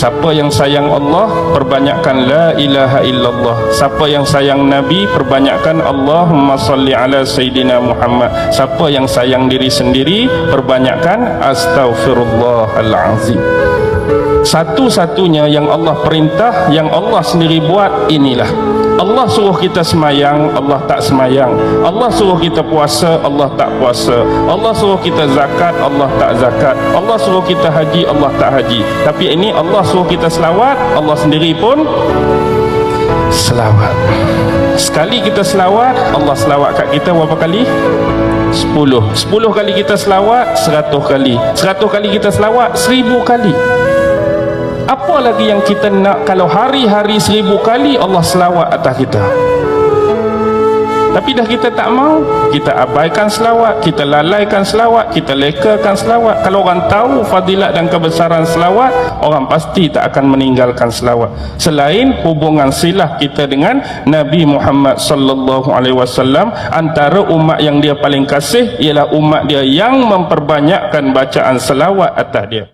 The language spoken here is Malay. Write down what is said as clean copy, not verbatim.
Siapa yang sayang Allah, perbanyakkan la ilaha illallah. Siapa yang sayang Nabi, perbanyakkan Allahumma salli ala Sayyidina Muhammad. Siapa yang sayang diri sendiri, perbanyakkan astaghfirullahalazim. Satu-satunya yang Allah perintah, yang Allah sendiri buat, inilah. Allah suruh kita semayang, Allah tak semayang. Allah suruh kita puasa, Allah tak puasa. Allah suruh kita zakat, Allah tak zakat. Allah suruh kita haji, Allah tak haji. Tapi ini Allah suruh kita selawat, Allah sendiri pun selawat. Sekali kita selawat, Allah selawat kat kita berapa kali? 10 kali kita selawat, 100 kali. 100 kali kita selawat, 1000 kali. Apa lagi yang kita nak kalau hari-hari 1000 kali Allah selawat atas kita? Tapi dah kita tak mau, kita abaikan selawat, kita lalaikan selawat, kita lekakan selawat. Kalau orang tahu fadilat dan kebesaran selawat, orang pasti tak akan meninggalkan selawat. Selain hubungan silah kita dengan Nabi Muhammad sallallahu alaihi wasallam, antara umat yang dia paling kasih ialah umat dia yang memperbanyakkan bacaan selawat atas dia.